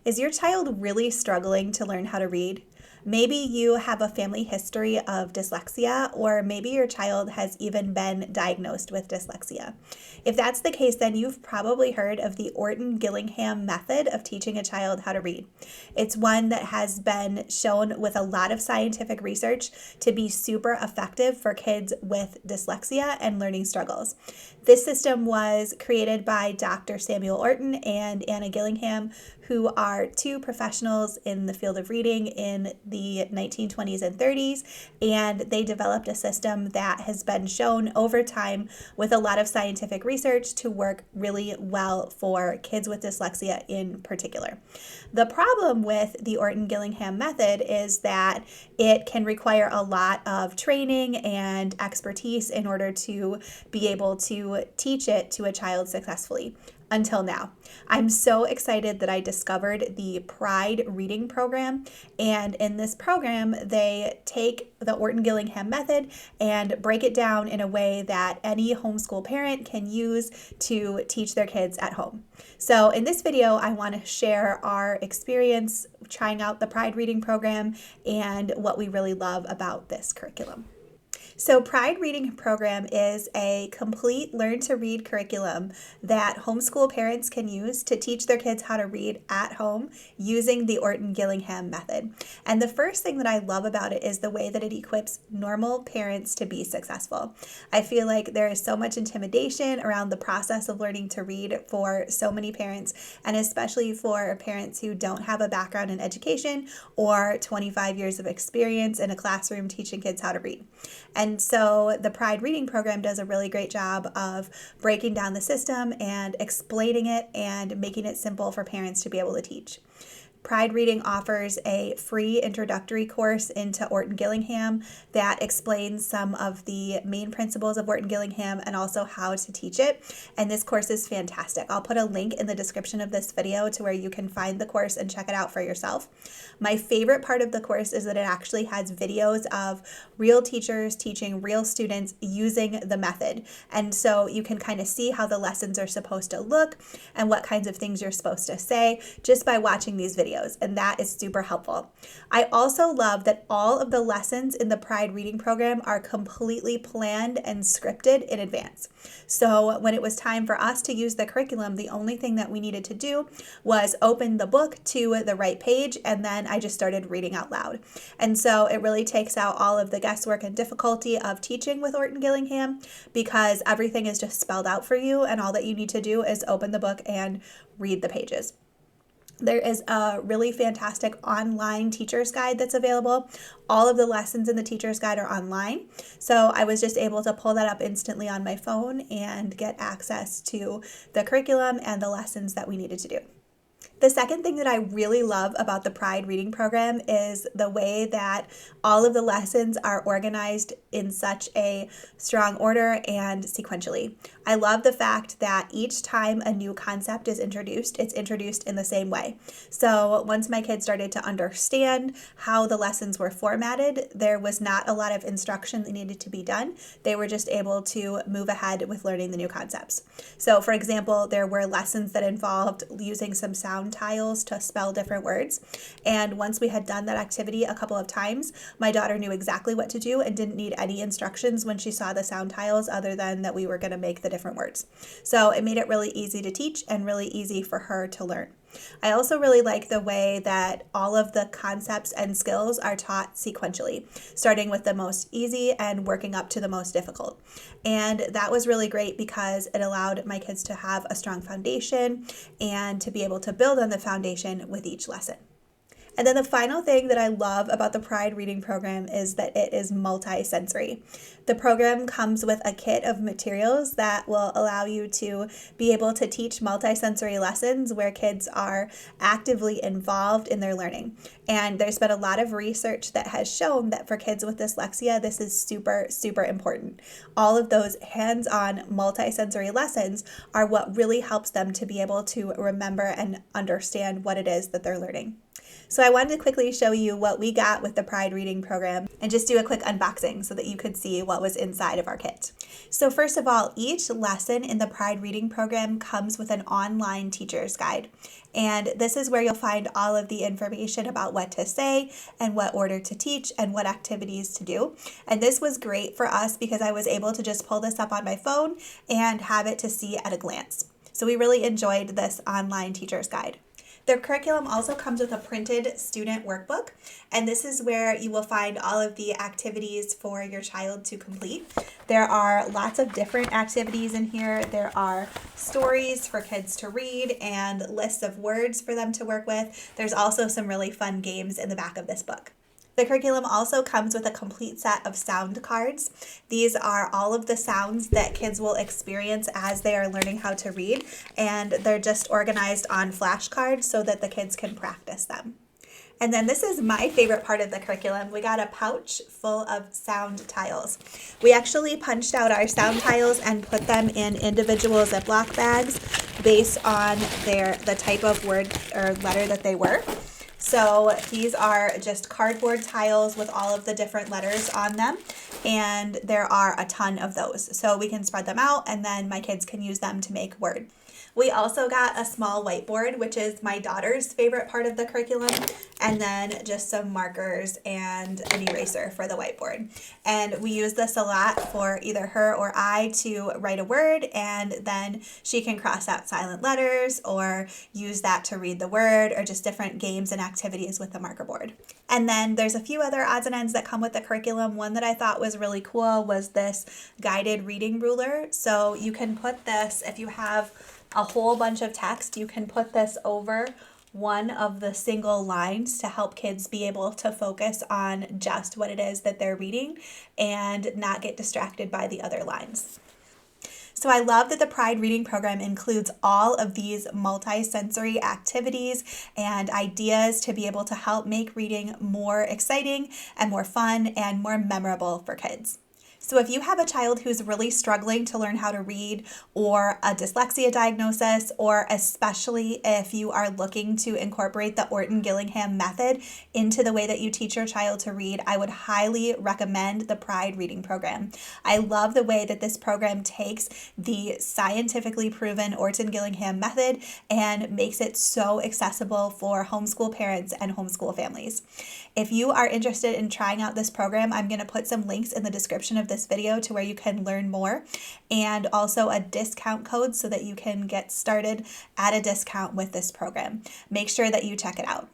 Is your child really struggling to learn how to read? Maybe you have a family history of dyslexia, or maybe your child has even been diagnosed with dyslexia. If that's the case, then you've probably heard of the Orton-Gillingham method of teaching a child how to read. It's one that has been shown with a lot of scientific research to be super effective for kids with dyslexia and learning struggles. This system was created by Dr. Samuel Orton and Anna Gillingham, who are two professionals in the field of reading in the 1920s and 30s, and they developed a system that has been shown over time with a lot of scientific research to work really well for kids with dyslexia in particular. The problem with the Orton-Gillingham method is that it can require a lot of training and expertise in order to be able to teach it to a child successfully. Until now. I'm so excited that I discovered the Pride reading program, and in this program they take the Orton-Gillingham method and break it down in a way that any homeschool parent can use to teach their kids at home. So in this video I want to share our experience trying out the Pride reading program and what we really love about this curriculum. So Pride Reading Program is a complete learn to read curriculum that homeschool parents can use to teach their kids how to read at home using the Orton-Gillingham method. And the first thing that I love about it is the way that it equips normal parents to be successful. I feel like there is so much intimidation around the process of learning to read for so many parents, and especially for parents who don't have a background in education or 25 years of experience in a classroom teaching kids how to read. And so the Pride Reading Program does a really great job of breaking down the system and explaining it and making it simple for parents to be able to teach. Pride Reading offers a free introductory course into Orton-Gillingham that explains some of the main principles of Orton-Gillingham and also how to teach it. And this course is fantastic. I'll put a link in the description of this video to where you can find the course and check it out for yourself. My favorite part of the course is that it actually has videos of real teachers teaching real students using the method. And so you can kind of see how the lessons are supposed to look and what kinds of things you're supposed to say just by watching these videos. And that is super helpful. I also love that all of the lessons in the Pride Reading Program are completely planned and scripted in advance. So when it was time for us to use the curriculum, the only thing that we needed to do was open the book to the right page, and then I just started reading out loud. And so it really takes out all of the guesswork and difficulty of teaching with Orton-Gillingham because everything is just spelled out for you, and all that you need to do is open the book and read the pages. There is a really fantastic online teacher's guide that's available. All of the lessons in the teacher's guide are online. So I was just able to pull that up instantly on my phone and get access to the curriculum and the lessons that we needed to do. The second thing that I really love about the Pride Reading Program is the way that all of the lessons are organized in such a strong order and sequentially. I love the fact that each time a new concept is introduced, it's introduced in the same way. So once my kids started to understand how the lessons were formatted, there was not a lot of instruction that needed to be done. They were just able to move ahead with learning the new concepts. So for example, there were lessons that involved using some sound tiles to spell different words. And once we had done that activity a couple of times, my daughter knew exactly what to do and didn't need any instructions when she saw the sound tiles other than that we were going to make the different words. So it made it really easy to teach and really easy for her to learn. I also really like the way that all of the concepts and skills are taught sequentially, starting with the most easy and working up to the most difficult. And that was really great because it allowed my kids to have a strong foundation and to be able to build on the foundation with each lesson. And then the final thing that I love about the Pride Reading Program is that it is multisensory. The program comes with a kit of materials that will allow you to be able to teach multisensory lessons where kids are actively involved in their learning. And there's been a lot of research that has shown that for kids with dyslexia, this is super, super important. All of those hands-on multisensory lessons are what really helps them to be able to remember and understand what it is that they're learning. So I wanted to quickly show you what we got with the Pride Reading Program and just do a quick unboxing so that you could see what was inside of our kit. So first of all, each lesson in the Pride Reading Program comes with an online teacher's guide. And this is where you'll find all of the information about what to say and what order to teach and what activities to do. And this was great for us because I was able to just pull this up on my phone and have it to see at a glance. So we really enjoyed this online teacher's guide. Their curriculum also comes with a printed student workbook, and this is where you will find all of the activities for your child to complete. There are lots of different activities in here. There are stories for kids to read and lists of words for them to work with. There's also some really fun games in the back of this book. The curriculum also comes with a complete set of sound cards. These are all of the sounds that kids will experience as they are learning how to read, and they're just organized on flashcards so that the kids can practice them. And then this is my favorite part of the curriculum. We got a pouch full of sound tiles. We actually punched out our sound tiles and put them in individual Ziploc bags based on the type of word or letter that they were. So these are just cardboard tiles with all of the different letters on them, and there are a ton of those. So we can spread them out, and then my kids can use them to make word. We also got a small whiteboard, which is my daughter's favorite part of the curriculum, and then just some markers and an eraser for the whiteboard. And we use this a lot for either her or I to write a word, and then she can cross out silent letters or use that to read the word, or just different games and activities with the marker board. And then there's a few other odds and ends that come with the curriculum. One that I thought was really cool was this guided reading ruler. So you can put this, if you have a whole bunch of text, you can put this over one of the single lines to help kids be able to focus on just what it is that they're reading and not get distracted by the other lines. So I love that the Pride Reading Program includes all of these multisensory activities and ideas to be able to help make reading more exciting and more fun and more memorable for kids. So if you have a child who's really struggling to learn how to read, or a dyslexia diagnosis, or especially if you are looking to incorporate the Orton-Gillingham method into the way that you teach your child to read, I would highly recommend the Pride Reading Program. I love the way that this program takes the scientifically proven Orton-Gillingham method and makes it so accessible for homeschool parents and homeschool families. If you are interested in trying out this program, I'm going to put some links in the description of this video to where you can learn more, and also a discount code so that you can get started at a discount with this program. Make sure that you check it out.